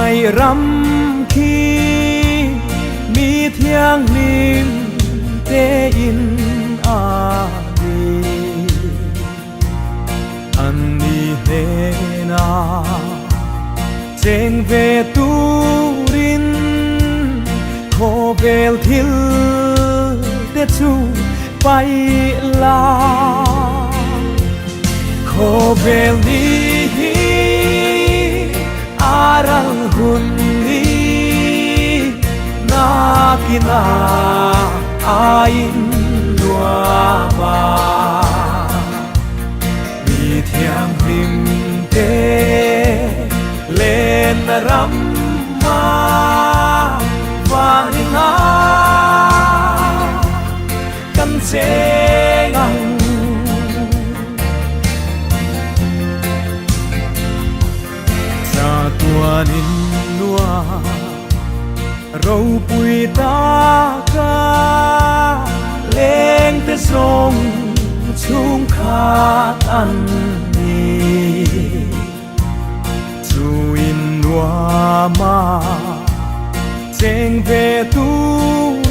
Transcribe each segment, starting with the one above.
ngày rắm khi mi thiang lim te in a đi anh đi he na cheng về tu rin khô bel thil te chu bay la khô bel đi aral hun đi na kina ain lua ba mi thiang lim te lên ram ma vang na căn chế ngang sa tua nin lua râu bụi ta ca lên tới sông chung khát ăn ni chu in lua ma cheng về tu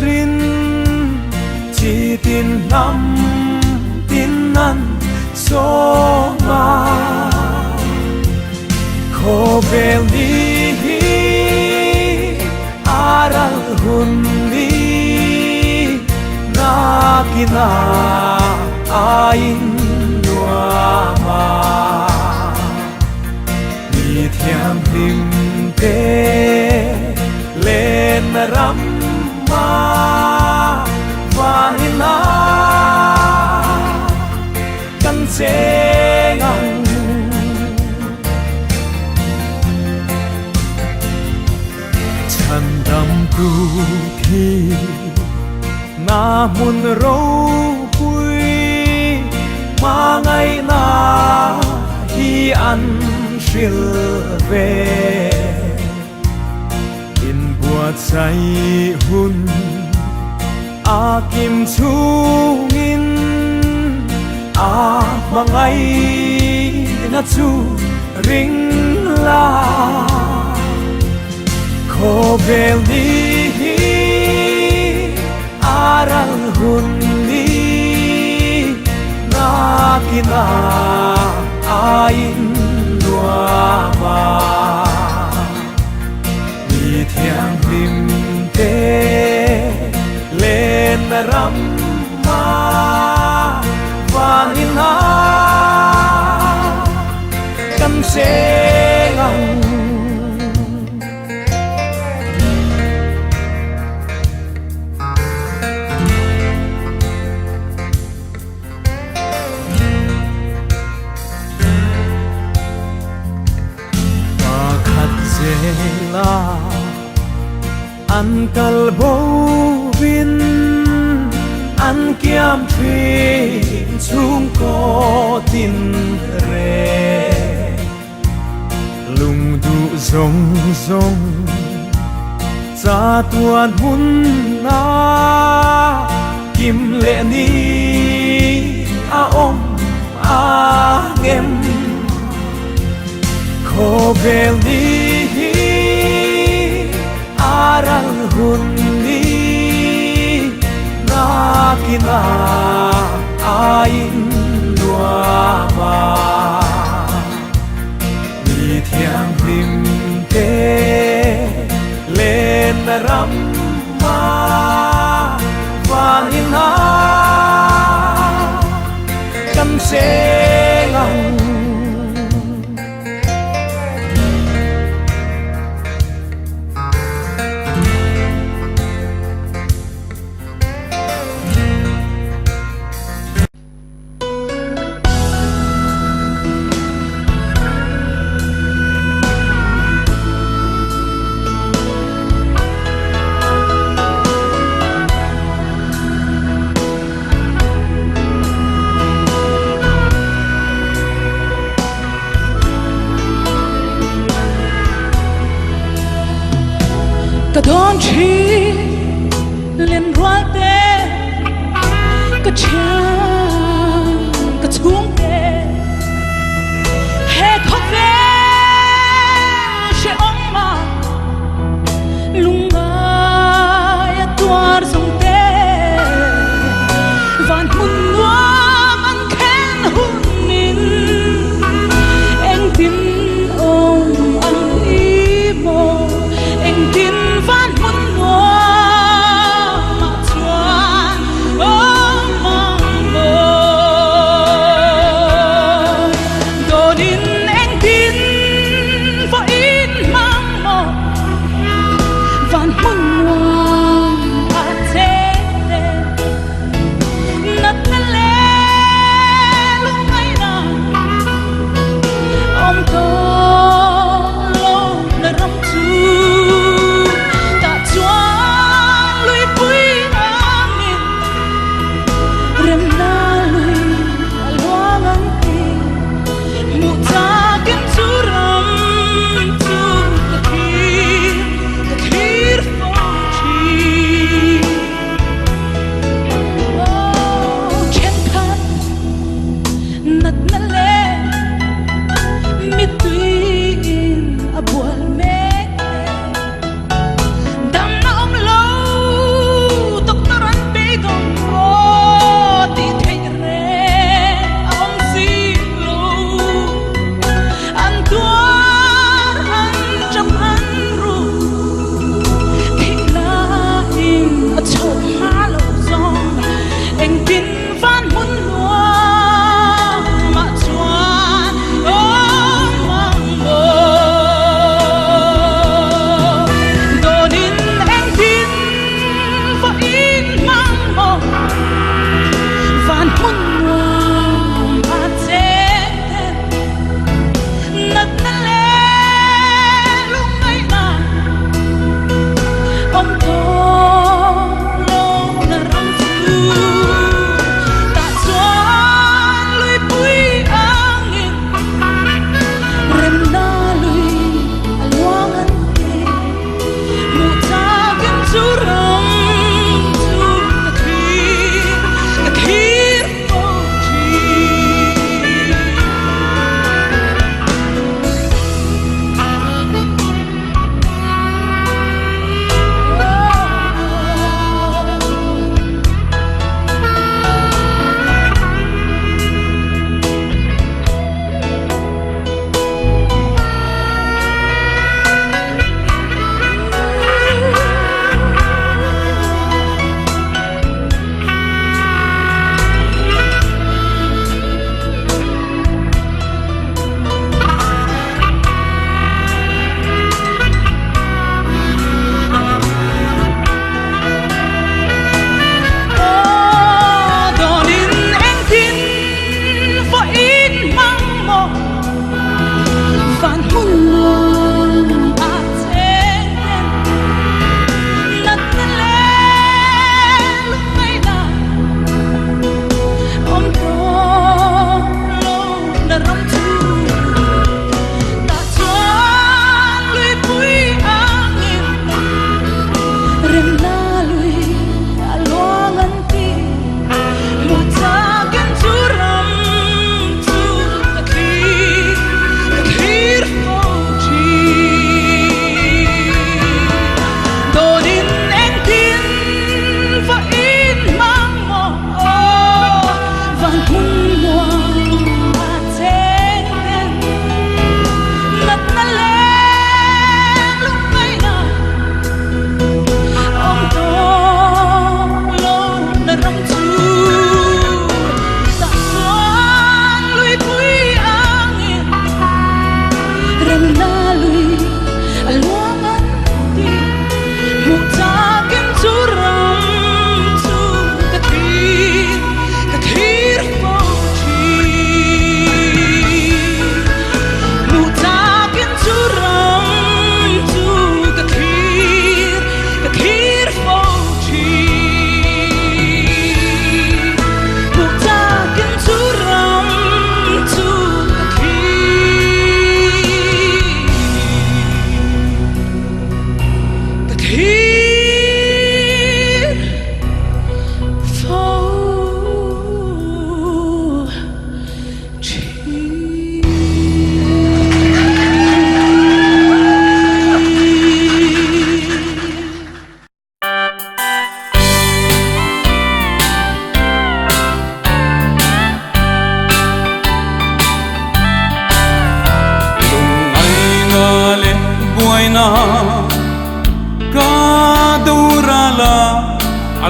rin chỉ tin năm tin năn số ma khô bel đi aral hun đi na kina ain lua ma mi thiam lim te lên ram ma vang na căn chế ngang chan đam tu khi na mun râu bụi mà ngày na hi ăn shil về in buat say hun a kim chungin a mangai na chu ring la khô bel đi aral hun đi na kina ain lua ma mi thiang lim te lên ram ma vang na căn chế ngang la an kal bo vin an kiam phi chung ko tin re lung du zong zong cha tuan hun na kim lệ ni a om a ngem khô bel đi aral hun đi na kina ain lua ma mi thiang lim te lên ram ma vang na căn chế ngang cả đón chi liền roan tê cả chang cả chuông tê he khóc về sẽ ôm mà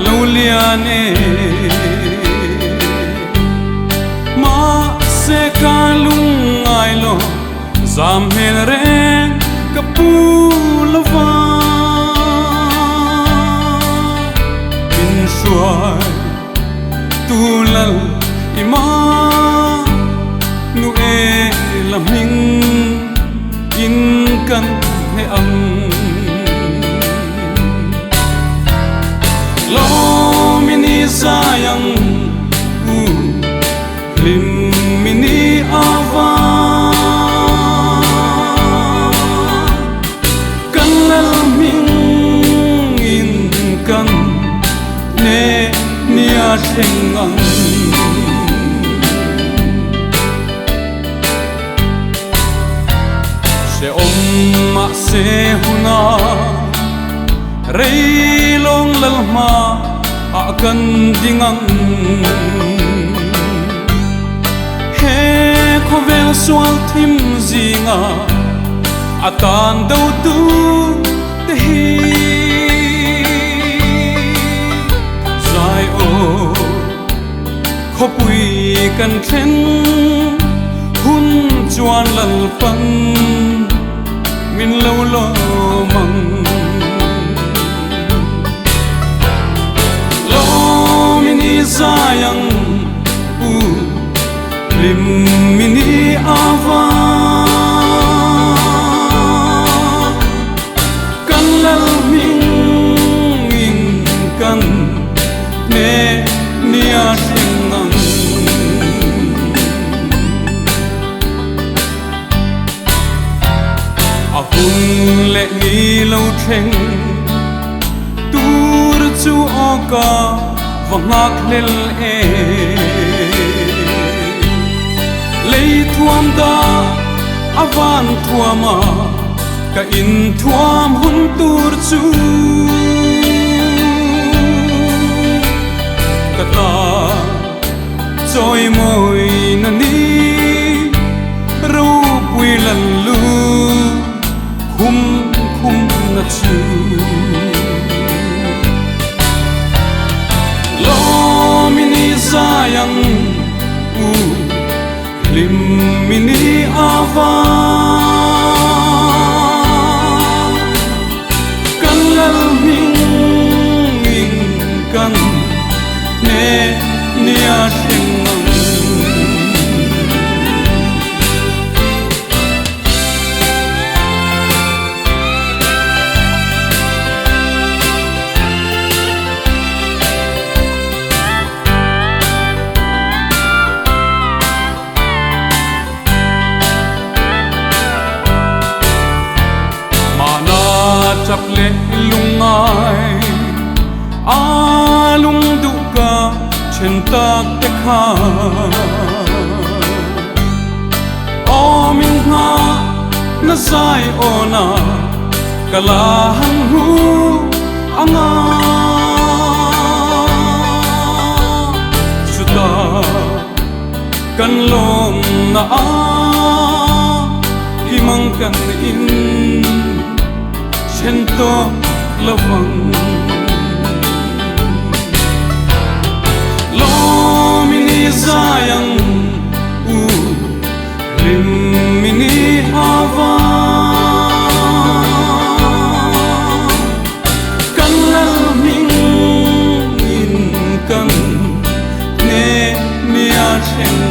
lâu liane ma se ka lung ai lo zam hel re kapu lova in suai tu lal ima nu e lam hing in kan he ang lo mini sayang lim mini ava kan lal ming in kan ne nia sengang se om ma se huna rei long lal ma akan dingang he khovel swal thim zinga atan do tu te hi zai o khopui kan then hun chuan lal pang min lo lo mang lo mini sayang lim mini ava kan lal ming in kan ne nia singang ahun le ni lo theng tur chu oka vangak lel e lei thuam da avan thuama ka in thuam hun tur chu ka ta choi moi na ni ro pui lan lu khum khum na chu lo mini sayang lim mini ava kan lal ming in kan ne nia sengang chap le lungai alung duka chen tak te kha o min ha na sai ona kala han hu anga suta kan lom na a imang kan in to lavang lo mini sayang lim mini ava kan lal ming in kan ne nia chen